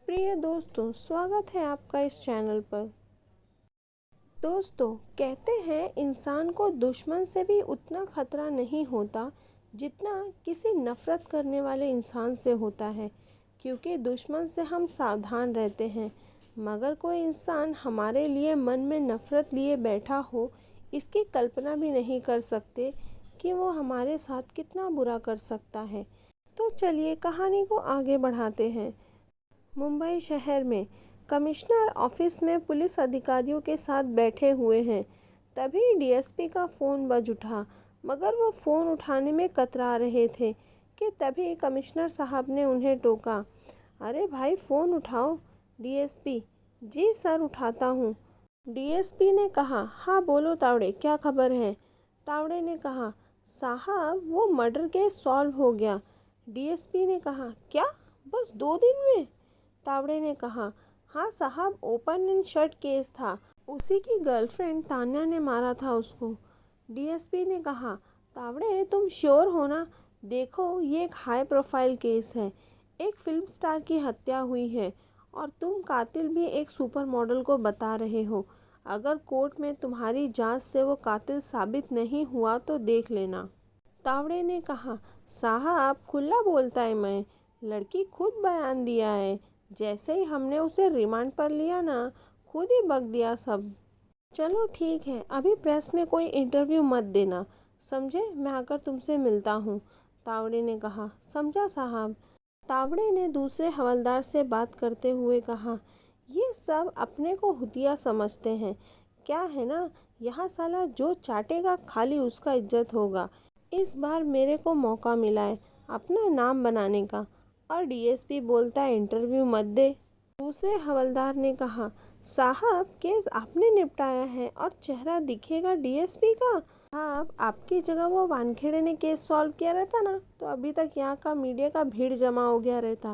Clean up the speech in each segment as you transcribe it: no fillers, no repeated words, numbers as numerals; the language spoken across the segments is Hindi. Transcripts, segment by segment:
प्रिय दोस्तों, स्वागत है आपका इस चैनल पर। दोस्तों, कहते हैं इंसान को दुश्मन से भी उतना खतरा नहीं होता जितना किसी नफरत करने वाले इंसान से होता है, क्योंकि दुश्मन से हम सावधान रहते हैं, मगर कोई इंसान हमारे लिए मन में नफरत लिए बैठा हो, इसकी कल्पना भी नहीं कर सकते कि वो हमारे साथ कितना बुरा कर सकता है। तो चलिए कहानी को आगे बढ़ाते हैं। मुंबई शहर में कमिश्नर ऑफिस में पुलिस अधिकारियों के साथ बैठे हुए हैं। तभी डीएसपी का फ़ोन बज उठा, मगर वो फ़ोन उठाने में कतरा रहे थे कि तभी कमिश्नर साहब ने उन्हें टोका। अरे भाई, फ़ोन उठाओ। डीएसपी: जी सर, उठाता हूँ। डीएसपी ने कहा, हाँ बोलो तावड़े, क्या खबर है? तावड़े ने कहा, साहब वो मर्डर केस सॉल्व हो गया। डीएसपी ने कहा, क्या, बस 2 दिन में? तावड़े ने कहा, हाँ साहब, ओपन एंड शट केस था। उसी की गर्लफ्रेंड तान्या ने मारा था उसको। डीएसपी ने कहा, तावड़े तुम श्योर हो ना? देखो, ये एक हाई प्रोफाइल केस है। एक फिल्म स्टार की हत्या हुई है और तुम कातिल भी एक सुपर मॉडल को बता रहे हो। अगर कोर्ट में तुम्हारी जांच से वो कातिल साबित नहीं हुआ तो देख लेना। तावड़े ने कहा, साहब खुला बोलता है, मैं लड़की खुद बयान दिया है। जैसे ही हमने उसे रिमांड पर लिया ना, खुद ही बक दिया सब। चलो ठीक है, अभी प्रेस में कोई इंटरव्यू मत देना, समझे? मैं आकर तुमसे मिलता हूँ। तावड़े ने कहा, समझा साहब। तावड़े ने दूसरे हवलदार से बात करते हुए कहा, ये सब अपने को हुतिया समझते हैं। क्या है ना, यहाँ साला जो चाटेगा खाली उसका इज्जत होगा। इस बार मेरे को मौका मिला है अपना नाम बनाने का, और डीएसपी बोलता है इंटरव्यू मत दे। दूसरे हवलदार ने कहा, साहब केस आपने निपटाया है और चेहरा दिखेगा डीएसपी का। आप आपकी जगह वो वानखेड़े ने केस सॉल्व किया रहता ना, तो अभी तक यहाँ का मीडिया का भीड़ जमा हो गया रहता।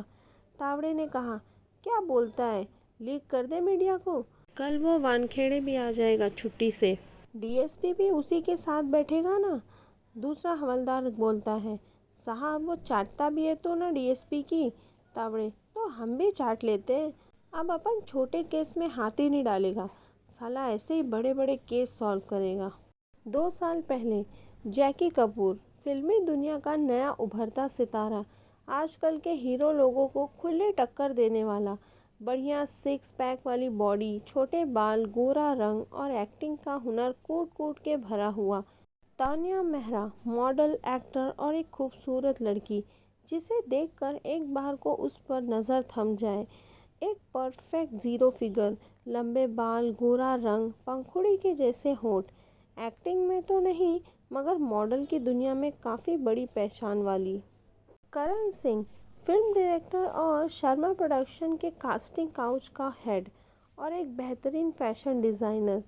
तावड़े ने कहा, क्या बोलता है, लीक कर दे मीडिया को? कल वो वानखेड़े भी आ जाएगा छुट्टी से, डीएसपी भी उसी के साथ बैठेगा ना। दूसरा हवलदार बोलता है, साहब वो चाटता भी है तो ना डीएसपी की। तावड़े, तो हम भी चाट लेते हैं। अब अपन छोटे केस में हाथ ही नहीं डालेगा, साला ऐसे ही बड़े बड़े केस सॉल्व करेगा। 2 साल पहले जैकी कपूर, फिल्मी दुनिया का नया उभरता सितारा, आजकल के हीरो लोगों को खुले टक्कर देने वाला, बढ़िया 6 पैक वाली बॉडी, छोटे बाल, गोरा रंग और एक्टिंग का हुनर कूट कूट के भरा हुआ तान्या मेहरा, मॉडल, एक्टर और एक खूबसूरत लड़की जिसे देखकर एक बार को उस पर नज़र थम जाए। एक परफेक्ट ज़ीरो फिगर, लंबे बाल, गोरा रंग, पंखुड़ी के जैसे होंठ। एक्टिंग में तो नहीं, मगर मॉडल की दुनिया में काफ़ी बड़ी पहचान वाली। करण सिंह, फिल्म डायरेक्टर और शर्मा प्रोडक्शन के कास्टिंग काउच का हेड और एक बेहतरीन फैशन डिज़ाइनर।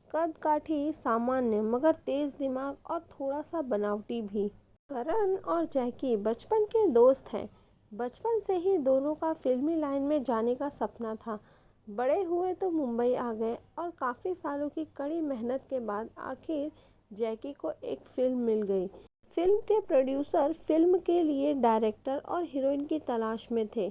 कद काठी सामान्य मगर तेज दिमाग और थोड़ा सा बनावटी भी। करण और जैकी बचपन के दोस्त हैं। बचपन से ही दोनों का फिल्मी लाइन में जाने का सपना था। बड़े हुए तो मुंबई आ गए और काफ़ी सालों की कड़ी मेहनत के बाद आखिर जैकी को एक फिल्म मिल गई। फिल्म के प्रोड्यूसर फिल्म के लिए डायरेक्टर और हीरोइन की तलाश में थे।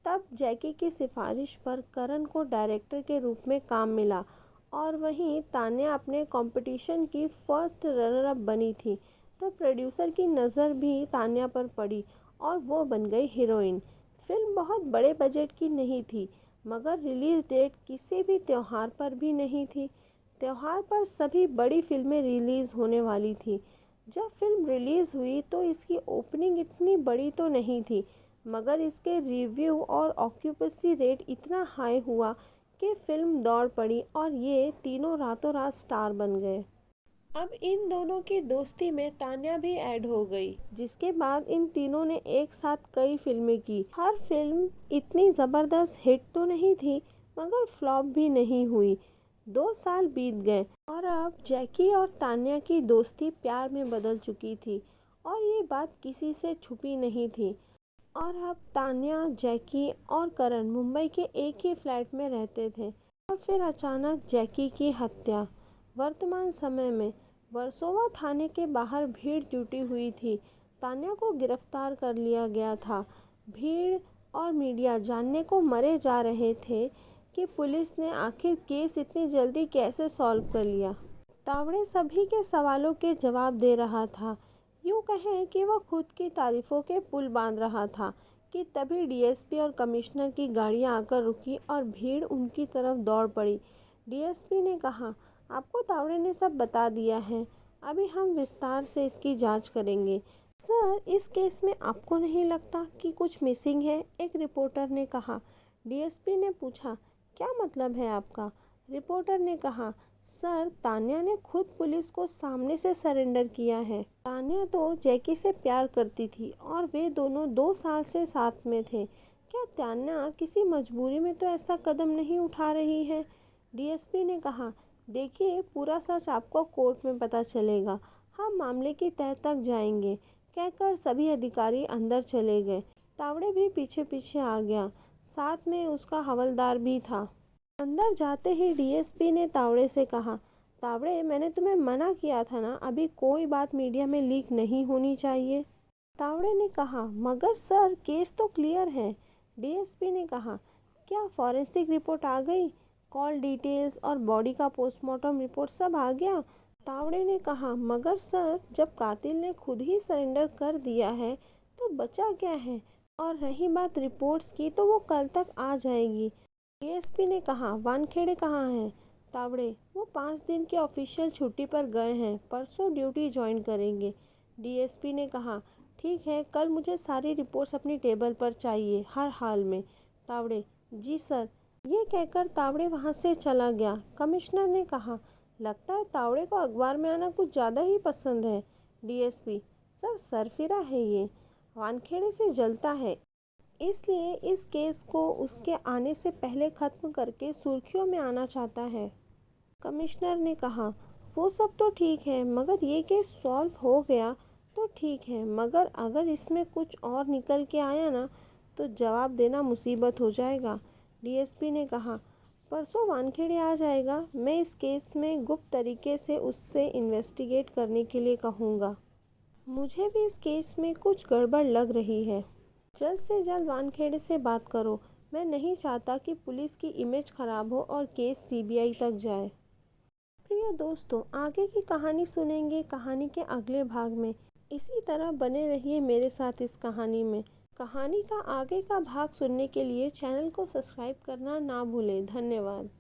तब जैकी की सिफारिश पर करण को डायरेक्टर के रूप में काम मिला और वहीं तान्या अपने कंपटीशन की फर्स्ट रनर अप बनी थी, तो प्रोड्यूसर की नज़र भी तान्या पर पड़ी और वो बन गई हीरोइन। फिल्म बहुत बड़े बजट की नहीं थी, मगर रिलीज़ डेट किसी भी त्यौहार पर भी नहीं थी। त्यौहार पर सभी बड़ी फिल्में रिलीज़ होने वाली थी। जब फिल्म रिलीज़ हुई तो इसकी ओपनिंग इतनी बड़ी तो नहीं थी, मगर इसके रिव्यू और ऑक्यूपेंसी रेट इतना हाई हुआ कि फिल्म दौड़ पड़ी और ये तीनों रातों रात स्टार बन गए। अब इन दोनों की दोस्ती में तान्या भी ऐड हो गई, जिसके बाद इन तीनों ने एक साथ कई फिल्में की। हर फिल्म इतनी ज़बरदस्त हिट तो नहीं थी, मगर फ्लॉप भी नहीं हुई। 2 साल बीत गए और अब जैकी और तान्या की दोस्ती प्यार में बदल चुकी थी और ये बात किसी से छुपी नहीं थी। और अब तान्या, जैकी और करण मुंबई के एक ही फ्लैट में रहते थे और फिर अचानक जैकी की हत्या। वर्तमान समय में वर्सोवा थाने के बाहर भीड़ जुटी हुई थी। तान्या को गिरफ्तार कर लिया गया था। भीड़ और मीडिया जानने को मरे जा रहे थे कि पुलिस ने आखिर केस इतनी जल्दी कैसे सॉल्व कर लिया। तावड़े सभी के सवालों के जवाब दे रहा था। यूँ कहें कि वह खुद की तारीफों के पुल बांध रहा था कि तभी डीएसपी और कमिश्नर की गाड़ियां आकर रुकी और भीड़ उनकी तरफ दौड़ पड़ी। डीएसपी ने कहा, आपको तावड़े ने सब बता दिया है, अभी हम विस्तार से इसकी जांच करेंगे। सर, इस केस में आपको नहीं लगता कि कुछ मिसिंग है? एक रिपोर्टर ने कहा। डीएसपी ने पूछा, क्या मतलब है आपका? रिपोर्टर ने कहा, सर, तान्या ने खुद पुलिस को सामने से सरेंडर किया है। तान्या तो जैकी से प्यार करती थी और वे दोनों 2 साल से साथ में थे। क्या तान्या किसी मजबूरी में तो ऐसा कदम नहीं उठा रही है? डीएसपी ने कहा, देखिए, पूरा सच आपको कोर्ट में पता चलेगा, हम मामले की तह तक जाएंगे। कहकर सभी अधिकारी अंदर चले गए। तावड़े भी पीछे पीछे आ गया, साथ में उसका हवलदार भी था। अंदर जाते ही डीएसपी ने तावड़े से कहा, तावड़े, मैंने तुम्हें मना किया था ना, अभी कोई बात मीडिया में लीक नहीं होनी चाहिए। तावड़े ने कहा, मगर सर, केस तो क्लियर है। डीएसपी ने कहा, क्या फॉरेंसिक रिपोर्ट आ गई? कॉल डिटेल्स और बॉडी का पोस्टमार्टम रिपोर्ट सब आ गया? तावड़े ने कहा, मगर सर, जब कातिल ने खुद ही सरेंडर कर दिया है तो बचा क्या है? और रही बात रिपोर्ट्स की, तो वो कल तक आ जाएगी। डीएसपी ने कहा, वानखेड़े कहाँ हैं? तावड़े, वो 5 दिन की ऑफिशियल छुट्टी पर गए हैं, परसों ड्यूटी ज्वाइन करेंगे। डीएसपी ने कहा, ठीक है, कल मुझे सारी रिपोर्ट्स अपनी टेबल पर चाहिए, हर हाल में। तावड़े, जी सर। ये कहकर तावड़े वहाँ से चला गया। कमिश्नर ने कहा, लगता है तावड़े को अखबार में आना कुछ ज़्यादा ही पसंद है। डीएसपी, सर, सरफिरा है ये, वानखेड़े से जलता है, इसलिए इस केस को उसके आने से पहले ख़त्म करके सुर्खियों में आना चाहता है। कमिश्नर ने कहा, वो सब तो ठीक है, मगर ये केस सॉल्व हो गया तो ठीक है, मगर अगर इसमें कुछ और निकल के आया ना, तो जवाब देना मुसीबत हो जाएगा। डीएसपी ने कहा, परसों वानखेड़े आ जाएगा, मैं इस केस में गुप्त तरीके से उससे इन्वेस्टिगेट करने के लिए कहूँगा। मुझे भी इस केस में कुछ गड़बड़ लग रही है। जल्द से जल्द वानखेड़े से बात करो, मैं नहीं चाहता कि पुलिस की इमेज खराब हो और केस सीबीआई तक जाए। प्रिय दोस्तों, आगे की कहानी सुनेंगे कहानी के अगले भाग में। इसी तरह बने रहिए मेरे साथ इस कहानी में। कहानी का आगे का भाग सुनने के लिए चैनल को सब्सक्राइब करना ना भूलें। धन्यवाद।